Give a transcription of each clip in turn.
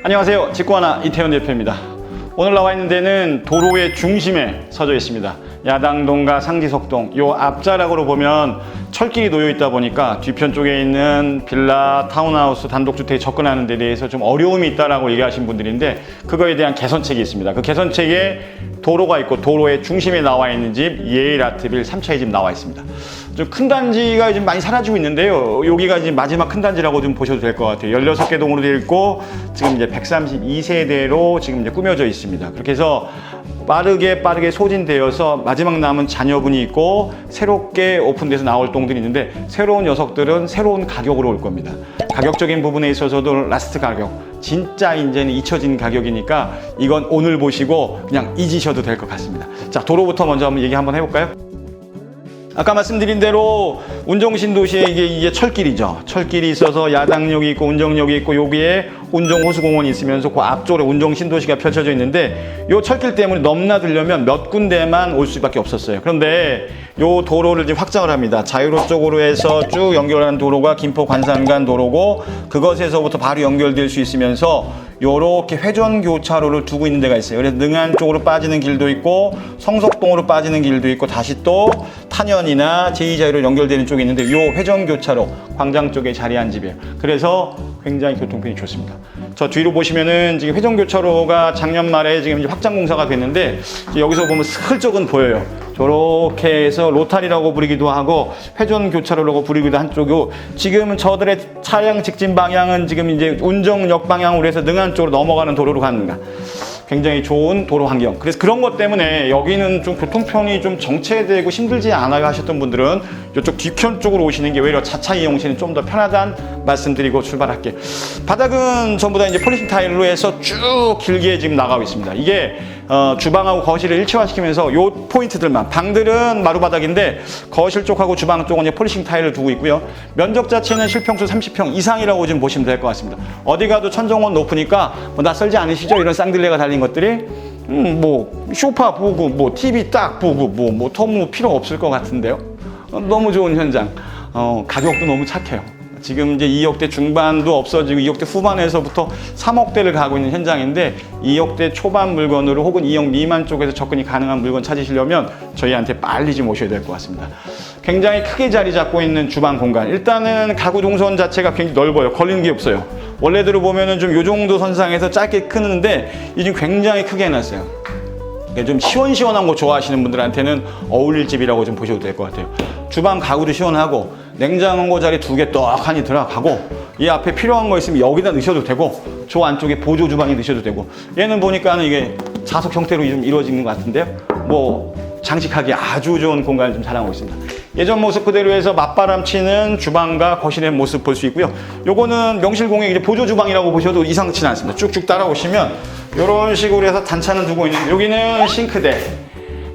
안녕하세요. 직구하나 이태원 대표입니다. 오늘 나와 있는 데는 도로의 중심에 서져 있습니다. 야당동과 상지석동, 요 앞자락으로 보면 철길이 놓여 있다 보니까 뒤편 쪽에 있는 빌라, 타운하우스, 단독주택에 접근하는 데 대해서 좀 어려움이 있다라고 얘기하신 분들인데, 그거에 대한 개선책이 있습니다. 그 개선책에 도로가 있고 도로의 중심에 나와 있는 집 예일 아트빌 3차의 집 나와 있습니다. 좀 큰 단지가 좀 많이 사라지고 있는데요. 여기가 이제 마지막 큰 단지라고 좀 보셔도 될 것 같아요. 16개 동으로 되어 있고 지금 이제 132세대로 지금 이제 꾸며져 있습니다. 그렇게 해서 빠르게 소진되어서 마지막 남은 자녀분이 있고 새롭게 오픈돼서 나올 동들이 있는데, 새로운 녀석들은 새로운 가격으로 올 겁니다. 가격적인 부분에 있어서도 라스트 가격, 진짜 이제는 잊혀진 가격이니까 이건 오늘 보시고 그냥 잊으셔도 될 것 같습니다. 자, 도로부터 먼저 한번 얘기 한번 해볼까요? 아까 말씀드린 대로 운정신도시에 이게 철길이죠. 철길이 있어서 야당역이 있고 운정역이 있고 여기에 운정호수공원이 있으면서 그 앞쪽으로 운정신도시가 펼쳐져 있는데, 요 철길 때문에 넘나들려면 몇 군데만 올 수밖에 없었어요. 그런데 요 도로를 이제 확장을 합니다. 자유로 쪽으로 해서 쭉 연결하는 도로가 김포 관산간 도로고, 그것에서부터 바로 연결될 수 있으면서 요렇게 회전교차로를 두고 있는 데가 있어요. 그래서 능안 쪽으로 빠지는 길도 있고 성석동으로 빠지는 길도 있고, 다시 또 탄현이나 제2자유로 연결되는 쪽이 있는데, 요 회전교차로 광장 쪽에 자리한 집이에요. 그래서 굉장히 교통편이 좋습니다. 저 뒤로 보시면은 지금 회전교차로가 작년 말에 지금 이제 확장 공사가 됐는데, 여기서 보면 슬쩍은 보여요. 저렇게 해서 로타리라고 부르기도 하고 회전교차로라고 부르기도 한쪽이고, 지금은 저들의 차량 직진 방향은 지금 이제 운정역 방향으로 해서 능안 쪽으로 넘어가는 도로로 갑니다. 굉장히 좋은 도로 환경. 그래서 그런 것 때문에 여기는 좀 교통편이 좀 정체되고 힘들지 않아요 하셨던 분들은 이쪽 뒤편 쪽으로 오시는 게 오히려 자차 이용 시는 좀 더 편하다는 말씀드리고 출발할게요. 바닥은 전부 다 이제 폴리싱 타일로 해서 쭉 길게 지금 나가고 있습니다. 이게 주방하고 거실을 일체화시키면서 요 포인트들만, 방들은 마루바닥인데 거실 쪽하고 주방 쪽은 이제 폴리싱 타일을 두고 있고요. 면적 자체는 실평수 30평 이상이라고 좀 보시면 될 것 같습니다. 어디 가도 천정원 높으니까 뭐 낯설지 않으시죠? 이런 쌍들레가 달린 것들이 뭐 소파 보고 뭐 TV 딱 보고 뭐 너무 필요 없을 것 같은데요. 너무 좋은 현장. 가격도 너무 착해요. 지금 이제 2억대 중반도 없어지고 2억대 후반에서부터 3억대를 가고 있는 현장인데, 2억대 초반 물건으로 혹은 2억 미만 쪽에서 접근이 가능한 물건 찾으시려면 저희한테 빨리 좀 오셔야 될 것 같습니다. 굉장히 크게 자리 잡고 있는 주방 공간. 일단은 가구 동선 자체가 굉장히 넓어요. 걸리는 게 없어요. 원래대로 보면은 좀 요 정도 선상에서 짧게 크는데 이제 굉장히 크게 해놨어요. 좀 시원시원한 거 좋아하시는 분들한테는 어울릴 집이라고 좀 보셔도 될 것 같아요. 주방 가구도 시원하고 냉장고 자리 2개 떡하니 들어가고, 이 앞에 필요한 거 있으면 여기다 넣으셔도 되고, 저 안쪽에 보조 주방에 넣으셔도 되고, 얘는 보니까는 이게 자석 형태로 좀 이루어지는 것 같은데요. 뭐 장식하기 아주 좋은 공간을 좀 자랑하고 있습니다. 예전 모습 그대로 해서 맞바람 치는 주방과 거실의 모습 볼 수 있고요. 요거는 명실공히 이제 보조 주방이라고 보셔도 이상치는 않습니다. 쭉쭉 따라오시면 이런 식으로 해서 단차는 두고 있는데, 여기는 싱크대,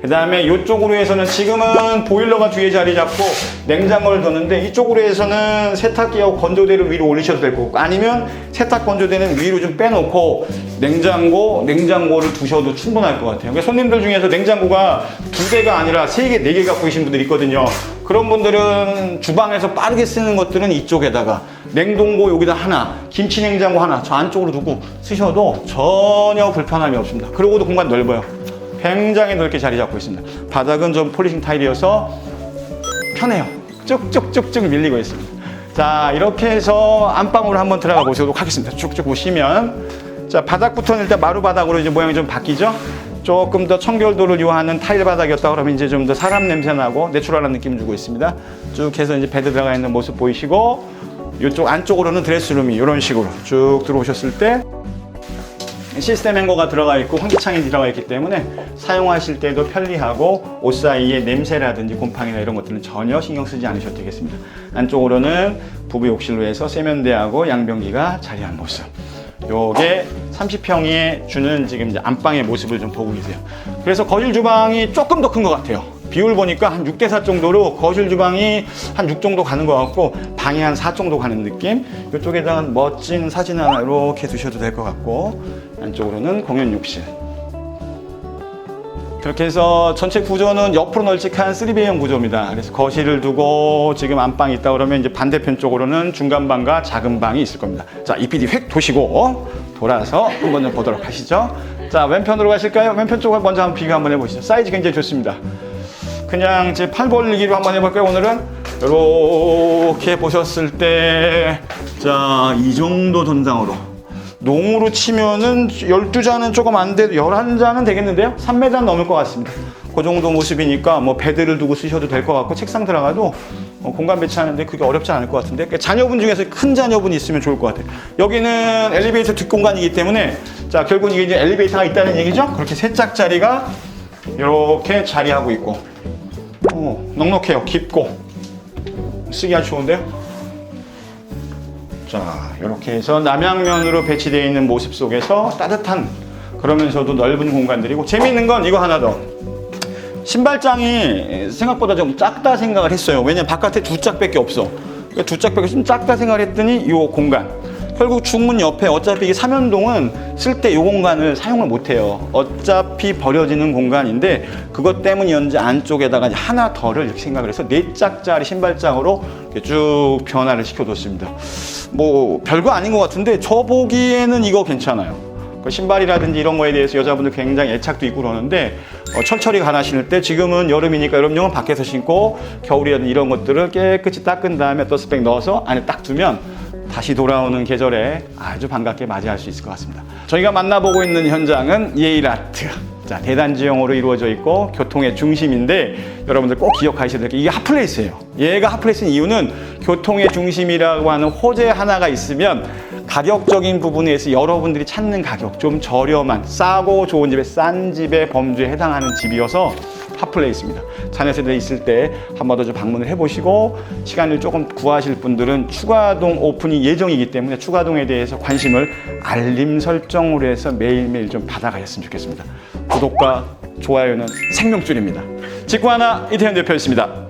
그 다음에 이쪽으로 해서는 지금은 보일러가 뒤에 자리 잡고 냉장고를 뒀는데, 이쪽으로 해서는 세탁기하고 건조대를 위로 올리셔도 될 거고, 아니면 세탁 건조대는 위로 좀 빼놓고 냉장고를 두셔도 충분할 것 같아요. 그러니까 손님들 중에서 냉장고가 2대가 아니라 3개, 4개 갖고 계신 분들이 있거든요. 그런 분들은 주방에서 빠르게 쓰는 것들은 이쪽에다가, 냉동고 여기다 하나, 김치 냉장고 하나 저 안쪽으로 두고 쓰셔도 전혀 불편함이 없습니다. 그리고도 공간 넓어요. 굉장히 넓게 자리 잡고 있습니다. 바닥은 좀 폴리싱 타일이어서 편해요. 쭉쭉쭉쭉 밀리고 있습니다. 자, 이렇게 해서 안방으로 한번 들어가 보도록 하겠습니다. 쭉쭉 보시면, 자, 바닥부터는 일단 마루 바닥으로 이제 모양이 좀 바뀌죠. 조금 더 청결도를 요하는 타일 바닥이었다 그러면 이제 좀 더 사람 냄새 나고 내추럴한 느낌 주고 있습니다. 쭉 해서 이제 베드 들어가 있는 모습 보이시고, 이쪽 안쪽으로는 드레스룸이 이런 식으로 쭉 들어오셨을 때 시스템 행거가 들어가 있고 환기창이 들어가 있기 때문에 사용하실 때도 편리하고, 옷 사이에 냄새라든지 곰팡이나 이런 것들은 전혀 신경 쓰지 않으셔도 되겠습니다. 안쪽으로는 부부 욕실로 해서 세면대하고 양변기가 자리한 모습. 요게 30평에 주는 지금 이제 안방의 모습을 좀 보고 계세요. 그래서 거실 주방이 조금 더 큰 것 같아요. 비율 보니까 한 6대4 정도로 거실 주방이 한 6 정도 가는 것 같고, 방이 한 4 정도 가는 느낌. 이쪽에다가 멋진 사진 하나 이렇게 두셔도 될 것 같고, 안쪽으로는 공연 욕실. 그렇게 해서 전체 구조는 옆으로 널찍한 3배형 구조입니다. 그래서 거실을 두고 지금 안방이 있다 그러면 이제 반대편 쪽으로는 중간 방과 작은 방이 있을 겁니다. 자, 이 PD 획 도시고 돌아서 한번 좀 보도록 하시죠. 자, 왼편으로 가실까요? 왼편 쪽을 먼저 한번 비교 한번 해보시죠. 사이즈 굉장히 좋습니다. 그냥 제 팔 벌리기로 한번 해볼까요? 오늘은 이렇게 보셨을 때, 자, 이 정도 전장으로 농으로 치면은 12잔은 조금 안 돼도 11잔은 되겠는데요? 3m는 넘을 것 같습니다. 그 정도 모습이니까 뭐 베드를 두고 쓰셔도 될 것 같고, 책상 들어가도 공간 배치하는데 그게 어렵지 않을 것 같은데, 그러니까 자녀분 중에서 큰 자녀분이 있으면 좋을 것 같아요. 여기는 엘리베이터 뒷공간이기 때문에, 자, 결국 이게 이제 엘리베이터가 있다는 얘기죠? 그렇게 세 짝짜리가 이렇게 자리하고 있고, 넉넉해요. 깊고 쓰기 아주 좋은데요? 자, 이렇게 해서 남양면으로 배치되어 있는 모습 속에서 따뜻한, 그러면서도 넓은 공간들이고, 재미있는 건 이거 하나 더. 신발장이 생각보다 좀 작다 생각을 했어요. 왜냐면 바깥에 두 짝밖에 없어. 그러니까 두 짝밖에 좀 작다 생각을 했더니 이 공간, 결국 중문 옆에 어차피 이게 삼연동은 쓸 때 이 공간을 사용을 못해요. 어차피 버려지는 공간인데 그것 때문이었는지 안쪽에다가 하나 더를 이렇게 생각을 해서 4짝짜리 신발장으로 이렇게 쭉 변화를 시켜뒀습니다. 뭐 별거 아닌 것 같은데 저 보기에는 이거 괜찮아요. 그 신발이라든지 이런 거에 대해서 여자분들 굉장히 애착도 있고 그러는데, 철철이 가나 신을 때, 지금은 여름이니까 여름용은 밖에서 신고, 겨울이라든지 이런 것들을 깨끗이 닦은 다음에 더스백 넣어서 안에 딱 두면 다시 돌아오는 계절에 아주 반갑게 맞이할 수 있을 것 같습니다. 저희가 만나보고 있는 현장은 예일아트. 자, 대단지형으로 이루어져 있고 교통의 중심인데, 여러분들 꼭 기억하셔야 될 게 이게 핫플레이스예요. 얘가 핫플레이스인 이유는 교통의 중심이라고 하는 호재 하나가 있으면 가격적인 부분에서 여러분들이 찾는 가격, 좀 저렴한, 싸고 좋은 집에, 싼 집의 범주에 해당하는 집이어서 핫플레이스입니다. 자녀 세대 있을 때 한 번 더 좀 방문을 해보시고, 시간을 조금 구하실 분들은 추가동 오픈이 예정이기 때문에 추가동에 대해서 관심을 알림 설정으로 해서 매일매일 좀 받아가셨으면 좋겠습니다. 구독과 좋아요는 생명줄입니다. 직구하나 이태현 대표였습니다.